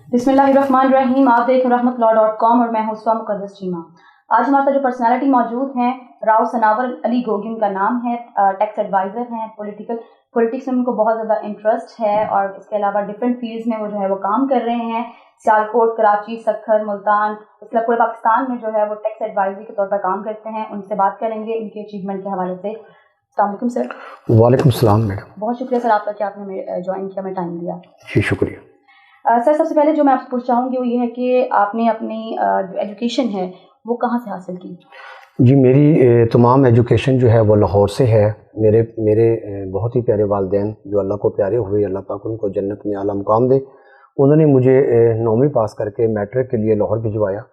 बिस्मिल्लाहिर्रहमानिर्रहीम। आप देख rahmatullah.com और मैं हूं उसवा मुक़द्दस चीमा। आज हमारे साथ जो पर्सनालिटी मौजूद हैं, राव सनावर अली गोगी उनका नाम है, टैक्स एडवाइज़र हैं, पॉलिटिक्स में उनको बहुत ज़्यादा इंटरेस्ट है और इसके अलावा डिफरेंट फील्ड्स में वो काम कर रहे हैं। सियालकोट, कराची, सक्खर, मुल्तान, इसके पूरे पाकिस्तान में वो टैक्स एडवाइजरी के तौर पर काम करते हैं। उनसे बात करेंगे उनके अचीवमेंट के हवाले से। अस्सलाम वालेकुम सर। वालेकुम सलाम मैडम। बहुत शुक्रिया सर आपका कि आपने ज्वाइन किया, हमें टाइम दिया। जी शुक्रिया। सर सबसे पहले जो मैं आपसे पूछना चाहूँगी वो ये है कि आपने अपनी जो एजुकेशन है वो कहाँ से हासिल की? जी मेरी तमाम एजुकेशन जो है वो लाहौर से है। मेरे बहुत ही प्यारे वालिदैन जो अल्लाह को प्यारे हुए, अल्लाह पाक उनको जन्नत में आला मुकाम दे। उन्होंने मुझे 9वीं पास करके मैट्रिक के लिए लाहौर भिजवाया।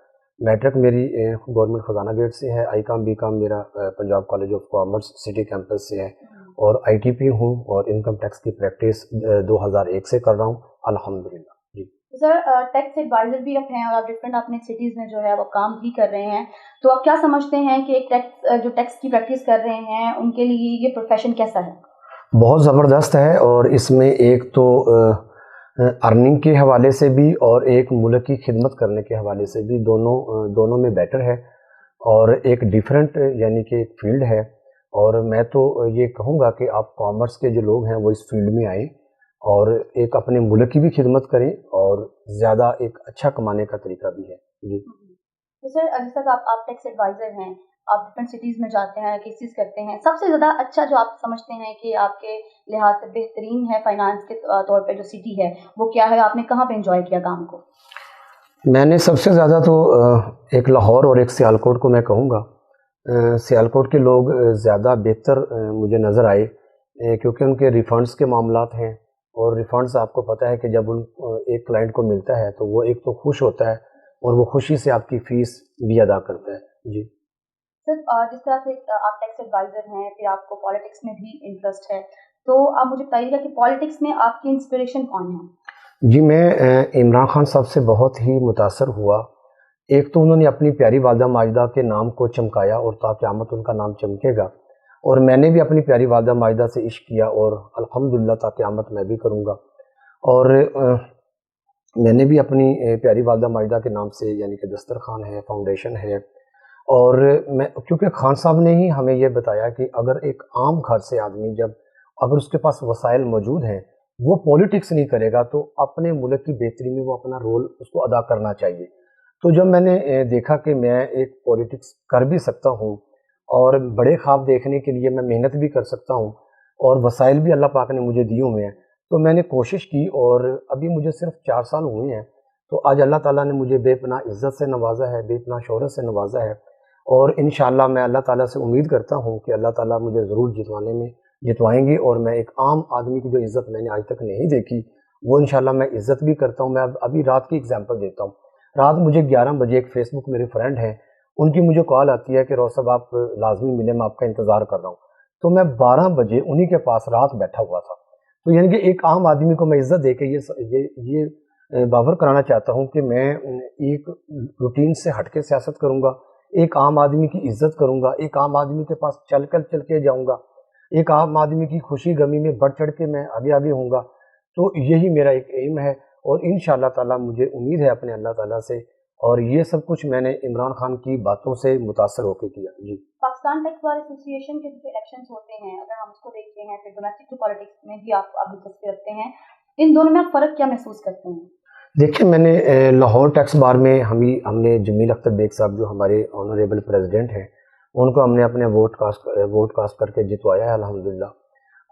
मैट्रिक मेरी गवर्नमेंट ख़जाना गेट से है। आई.कॉम बी.कॉम मेरा Punjab college of commerce city campus से है और ITP हूँ और इनकम टैक्स की प्रैक्टिस 2001 से कर रहा हूँ अल्हम्दुलिल्लाह। जी सर टैक्स एडवाइज़र भी आप हैं और आप डिफरेंट अपने सिटीज़ में वो काम भी कर रहे हैं, तो आप क्या समझते हैं कि एक टैक्स की प्रैक्टिस कर रहे हैं उनके लिए ये प्रोफेशन कैसा है? बहुत ज़बरदस्त है और इसमें एक तो अर्निंग के हवाले से भी और एक मुल्क की खिदमत करने के हवाले से भी दोनों में बेटर है और एक डिफरेंट यानी कि एक फील्ड है। और मैं तो ये कहूँगा कि आप कॉमर्स के जो लोग हैं वो इस फील्ड में आएँ और एक अपने मुल्क की भी खिदमत करें और ज़्यादा एक अच्छा कमाने का तरीका भी है। जी तो सर जैसा कि आप टैक्स एडवाइज़र हैं, आप डिफरेंट सिटीज़ में जाते हैं, केसेस करते हैं, सबसे ज़्यादा अच्छा जो आप समझते हैं कि आपके लिहाज से बेहतरीन है फाइनेंस के तौर पे जो सिटी है वो क्या है? आपने कहाँ पे एंजॉय किया काम को? मैंने सबसे ज़्यादा तो एक लाहौर और एक सियालकोट को मैं कहूँगा। सियालकोट के लोग ज़्यादा बेहतर मुझे नज़र आए क्योंकि उनके रिफ़ंड्स के मामलात हैं और रिफ़ंड्स आपको पता है कि जब एक क्लाइंट को मिलता है तो वो एक तो खुश होता है और वो खुशी से आपकी फ़ीस भी अदा करता है। जी सर जिस तरह से आप टैक्स एडवाइज़र हैं, फिर आपको पॉलिटिक्स में भी इंटरेस्ट है, तो आप मुझे बताइएगा कि पॉलिटिक्स में आपकी इंस्पिरेशन कौन है? जी मैं इमरान खान साहब से बहुत ही मुतासर हुआ। एक तो उन्होंने अपनी प्यारी वालदा माजिदा के नाम को चमकाया और ता क़यामत उनका नाम चमकेगा और मैंने भी अपनी प्यारी वालदा माजिदा से इश्क किया और अल्हम्दुलिल्लाह ता क़यामत मैं भी करूँगा। और मैंने भी अपनी प्यारी वालदा माजिदा के नाम से यानी कि दस्तरखान है, फाउंडेशन है और मैं क्योंकि खान साहब ने ही हमें यह बताया कि अगर एक आम घर से आदमी अगर उसके पास वसाइल मौजूद हैं, वो पॉलिटिक्स नहीं करेगा तो अपने मुल्क की बेहतरी में वो अपना रोल उसको अदा करना चाहिए। तो जब मैंने देखा कि मैं एक पॉलिटिक्स कर भी सकता हूँ और बड़े ख्वाब देखने के लिए मैं मेहनत भी कर सकता हूँ और वसाइल भी अल्लाह पाक ने मुझे दिए हुए हैं, तो मैंने कोशिश की और अभी मुझे सिर्फ 4 साल हुए हैं। तो आज अल्लाह ताला ने मुझे बेपनाह इज़्ज़त से नवाजा है, बेपनाह शोहरत से नवाजा है और इंशाअल्लाह मैं अल्लाह ताला से उम्मीद करता हूँ कि अल्लाह ताला मुझे ज़रूर जितवाएंगे और मैं एक आम आदमी की जो इज़्ज़त मैंने आज तक नहीं देखी वो इंशाअल्लाह मैं इज़्ज़त भी करता हूँ। मैं अभी रात की एग्जांपल देता हूँ। रात मुझे 11 बजे एक फेसबुक मेरे फ्रेंड हैं, उनकी मुझे कॉल आती है कि रौस साहब आप लाजमी मिले, मैं आपका इंतज़ार कर रहा हूँ। तो मैं 12 बजे उन्हीं के पास रात बैठा हुआ था। तो यानी कि एक आम आदमी को मैं इज़्ज़त दे के ये बावर कराना चाहता हूँ कि मैं एक रूटीन से हट के सियासत करूँगा, एक आम आदमी की इज़्ज़त करूँगा, एक आम आदमी के पास चल के जाऊँगा, एक आम आदमी की खुशी गमी में बढ़ चढ़ के मैं आगे होऊंगा। तो यही मेरा एक एम है और इंशाअल्लाह ताला मुझे उम्मीद है अपने अल्लाह ताला से और ये सब कुछ मैंने इमरान खान की बातों से मुतासर होकर किया। जी पाकिस्तान टैक्स बार एसोसिएशन के जो इलेक्शंस होते हैं, अगर हम उसको देखते हैं, फिर डोमेस्टिक टू पॉलिटिक्स में भी आप दिलचस्पी रखते हैं, इन दोनों में आप फ़र्क क्या महसूस करते हैं? देखिए मैंने लाहौर टैक्स बार में हमने जमील अख्तर बेग साहब जो हमारे ऑनरेबल प्रेसिडेंट हैं उनको हमने अपने वोट कास्ट करके जितवाया है अल्हम्दुलिल्लाह।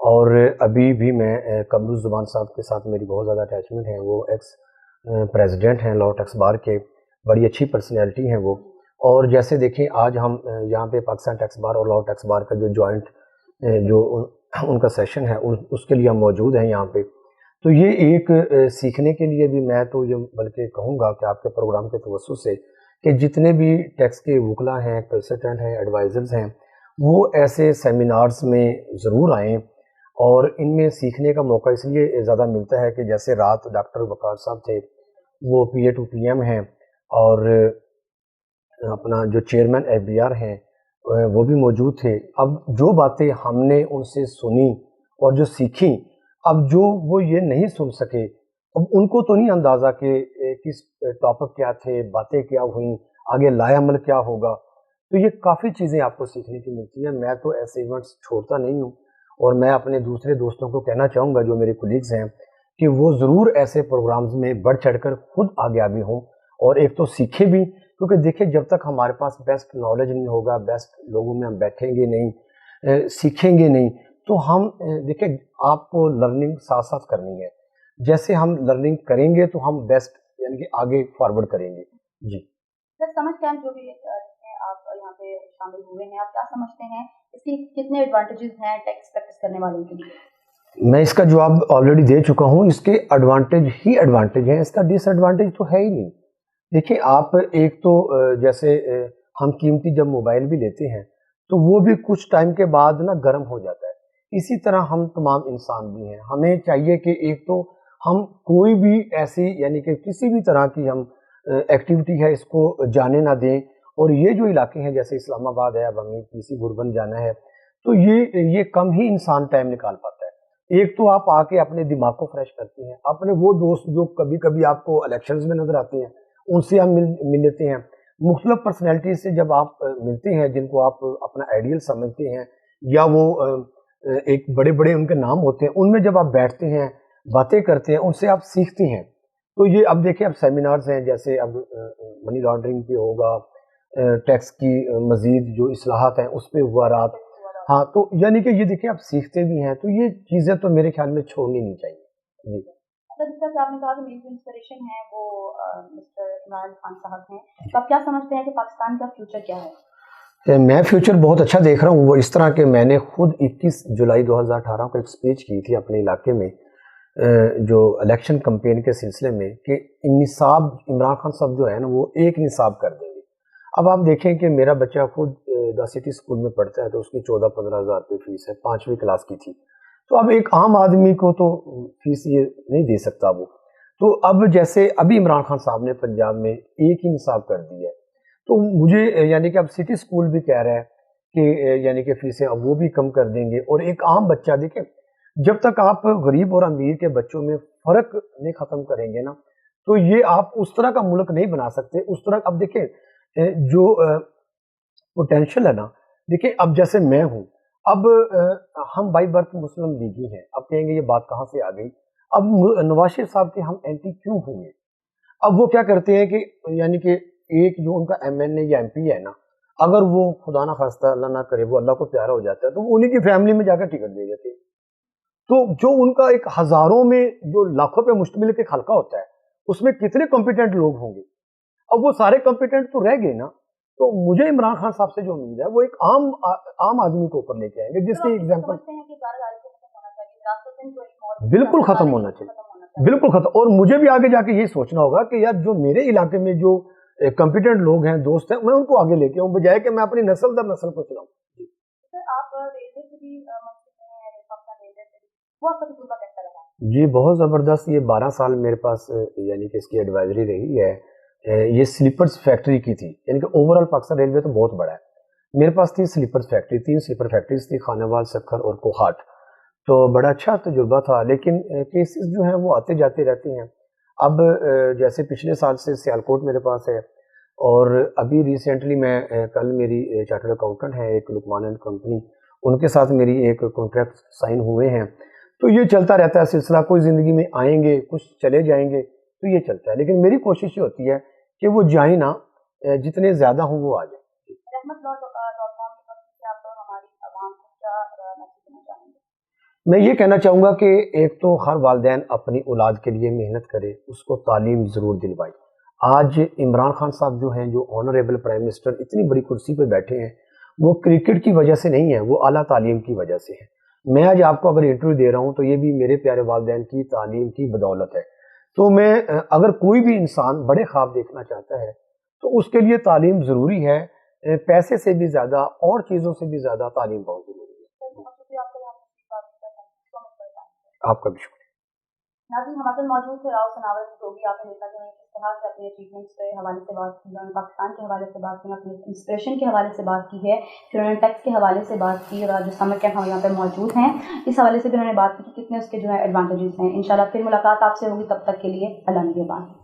और अभी भी मैं कमरुज़ ज़ुबान साहब के साथ मेरी बहुत ज़्यादा अटैचमेंट है। वो एक्स प्रेसिडेंट हैं लाहौर टैक्स बार के, बड़ी अच्छी पर्सनैलिटी हैं वो। और जैसे देखें आज हम यहाँ पे पाकिस्तान टैक्स बार और लाहौर टैक्स बार का जो जॉइंट उनका सेशन है उसके लिए हम मौजूद हैं यहाँ पे। तो ये एक सीखने के लिए भी मैं तो ये बल्कि कहूँगा कि आपके प्रोग्राम के तवज्जुह से कि जितने भी टैक्स के वकला हैं, कंसल्टेंट हैं, एडवाइज़र्स हैं, वो ऐसे सेमिनार्स में ज़रूर आएँ और इनमें सीखने का मौका इसलिए ज़्यादा मिलता है कि जैसे रात डॉक्टर वक़ार साहब थे, वो PA to PM हैं और अपना जो चेयरमैन FBR हैं वो भी मौजूद थे। अब जो बातें हमने उनसे सुनी और जो सीखी, अब जो वो ये नहीं सुन सके, अब उनको तो नहीं अंदाज़ा कि किस टॉपिक क्या थे, बातें क्या हुई, आगे लाए अमल क्या होगा। तो ये काफ़ी चीज़ें आपको सीखने की मिलती हैं। मैं तो ऐसे इवेंट्स छोड़ता नहीं हूँ, और मैं अपने दूसरे दोस्तों को कहना चाहूँगा जो मेरे कोलीग्स हैं कि वो ज़रूर ऐसे प्रोग्राम्स में बढ़ चढ़कर खुद आगे हों, और एक तो सीखें भी, क्योंकि देखिए जब तक हमारे पास बेस्ट नॉलेज नहीं होगा, बेस्ट लोगों में हम बैठेंगे नहीं, सीखेंगे नहीं, तो हम देखिए आपको लर्निंग साथ साथ करनी है। जैसे हम लर्निंग करेंगे तो हम बेस्ट यानी कि आगे फॉरवर्ड करेंगे। जी सर, समझ कैंप जो भी जिसमें आप यहाँ पे शामिल हुए हैं, आप क्या समझते हैं इसकी कितने एडवांटेजेस हैं टैक्स प्रैक्टिस करने वालों के लिए? मैं इसका जवाब ऑलरेडी दे चुका हूँ। इसके एडवांटेज ही एडवांटेज हैं, इसका डिसएडवांटेज तो है ही नहीं। देखिए आप एक तो जैसे हम कीमती जब मोबाइल भी लेते हैं तो वो भी कुछ टाइम के बाद ना गर्म हो जाता है। इसी तरह हम तमाम इंसान भी हैं, हमें चाहिए कि एक तो हम कोई भी ऐसी यानी कि किसी भी तरह की हम एक्टिविटी है इसको जाने ना दें। और ये जो इलाके हैं जैसे इस्लामाबाद है, अब हमें किसी गुरबन जाना है, तो ये कम ही इंसान टाइम निकाल पाता है। एक तो आप आके अपने दिमाग को फ्रेश करते हैं, अपने वो दोस्त जो कभी कभी आपको इलेक्शंस में नजर आते हैं उनसे हम मिल लेते हैं। मुख्तलिफ पर्सनैलिटी से जब आप मिलते हैं जिनको आप अपना आइडियल समझते हैं, या वो एक बड़े बड़े उनके नाम होते हैं, उनमें जब आप बैठते हैं बातें करते हैं उनसे आप सीखते हैं। तो ये अब देखिए अब सेमिनार्स हैं, जैसे अब मनी लॉन्ड्रिंग पे होगा, टैक्स की मजीद जो इस्लाहात हैं उस पर हुआ रात। हाँ, तो यानी कि ये देखिए आप सीखते भी हैं, तो ये चीज़ें तो मेरे ख्याल में छोड़नी नहीं चाहिए। जी सर, जैसा कि आपने कहा कि मेरी जो इंस्पिरेशन है वो मिस्टर इमरान खान साहब हैं, तो आप क्या समझते हैं कि पाकिस्तान का फ्यूचर क्या है? मैं फ्यूचर बहुत अच्छा देख रहा हूँ। वो इस तरह के मैंने खुद 21 जुलाई 2018 को एक स्पीच की थी अपने इलाके में, जो इलेक्शन कैंपेन के सिलसिले में, कि निसाब इमरान खान साहब जो है ना वो एक निसाब कर देंगे। अब आप देखें कि मेरा बच्चा खुद द सिटी स्कूल में पढ़ता है, तो उसकी 14-15 हज़ार रुपये फीस है, 5वीं क्लास की थी। तो अब एक आम आदमी को तो फीस ये नहीं दे सकता वो। तो अब जैसे अभी इमरान खान साहब ने पंजाब में एक ही निसाब कर दिया है, तो मुझे यानी कि अब सिटी स्कूल भी कह रहा है कि यानी कि फीसें अब वो भी कम कर देंगे। और एक आम बच्चा देखें, जब तक आप गरीब और अमीर के बच्चों में फ़र्क नहीं ख़त्म करेंगे ना, तो ये आप उस तरह का मुल्क नहीं बना सकते। उस तरह अब देखें जो पोटेंशियल है ना, देखिए अब जैसे मैं हूँ, अब हम बाई बर्थ मुस्लिम लीगी हैं। अब कहेंगे ये बात कहाँ से आ गई। अब नवाज शरीफ साहब के हम एंटी क्यों हुए? अब वो क्या करते हैं कि यानी कि एक जो उनका एमएनए या एमपी है ना, अगर वो खुदा ना खास्ता अल्लाह ना करे वो अल्लाह को प्यारा हो जाता है, तो वो उन्हीं की फैमिली में जाकर टिकट दे देते हैं। तो जो उनका एक हजारों में जो लाखों पे मुश्तमिल एक हल्का होता है, उसमें कितने कॉम्पिटेंट लोग होंगे। अब वो सारे कॉम्पिटेंट तो रह गए ना। तो मुझे इमरान खान साहब से जो उम्मीद है वो एक आम आदमी को ऊपर लेके आएंगे, जिसके एग्जाम्पल बिल्कुल खत्म होना चाहिए, बिल्कुल खत्म। और मुझे भी आगे जाके ये सोचना होगा कि यार जो मेरे इलाके में जो कॉम्पिटेंट लोग हैं, दोस्त हैं, मैं उनको आगे लेके आऊँ, बजाय कि मैं अपनी नस्ल दर नस्ल को चलाऊँ। जी बहुत ज़बरदस्त। ये 12 साल मेरे पास यानी कि इसकी एडवाइजरी रही है। ये स्लीपर्स फैक्ट्री की थी, यानी कि ओवरऑल पाकिस्तान रेलवे तो बहुत बड़ा है। मेरे पास थी स्लीपर्स फैक्ट्री, 3 स्लीपर फैक्ट्रीज थी, खानावाल, सक्खर और कोहाट। तो बड़ा अच्छा तजुर्बा था, लेकिन केसेस जो हैं वो आते जाते रहते हैं। अब जैसे पिछले साल से सियालकोट मेरे पास है, और अभी रिसेंटली मैं कल मेरी चार्टर्ड अकाउंटेंट है एक लुकमान एंड कंपनी, उनके साथ मेरी एक कॉन्ट्रैक्ट साइन हुए हैं। तो ये चलता रहता है सिलसिला, कोई ज़िंदगी में आएंगे, कुछ चले जाएंगे, तो ये चलता है। लेकिन मेरी कोशिश ये होती है कि वो जाए ना, जितने ज़्यादा हों वो आ जाए। मैं ये कहना चाहूँगा कि एक तो हर वालिदैन अपनी औलाद के लिए मेहनत करे, उसको तालीम ज़रूर दिलवाए। आज इमरान खान साहब जो हैं, जो ऑनरेबल प्राइम मिनिस्टर इतनी बड़ी कुर्सी पे बैठे हैं, वो क्रिकेट की वजह से नहीं है, वो आला तालीम की वजह से है। मैं आज आपको अगर इंटरव्यू दे रहा हूँ तो ये भी मेरे प्यारे वालिदैन की तालीम की बदौलत है। तो मैं अगर कोई भी इंसान बड़े ख्वाब देखना चाहता है तो उसके लिए तालीम ज़रूरी है। पैसे से भी ज़्यादा और चीज़ों से भी ज़्यादा तालीम बहुत ज़रूरी है। आपका भी शुक्रिया। नाज़रीन, हमारे साथ मौजूद थे राव सनावर जोगी। आपने देखा कि उन्होंने किस तरह से अपने अचीवमेंट्स के हवाले से बात की, उन्होंने पाकिस्तान के हवाले से बात की, अपने इंस्पिरेशन के हवाले से बात की है, फिर उन्होंने टैक्स के हवाले से बात की, और आज जो समर कैंप हम यहाँ पे मौजूद हैं इस हवाले से भी उन्होंने बात की कि कितने उसके जो है एडवांटेजेस हैं। इंशाल्लाह फिर मुलाकात आपसे होगी, तब तक के लिए अल्लाह निगहबान।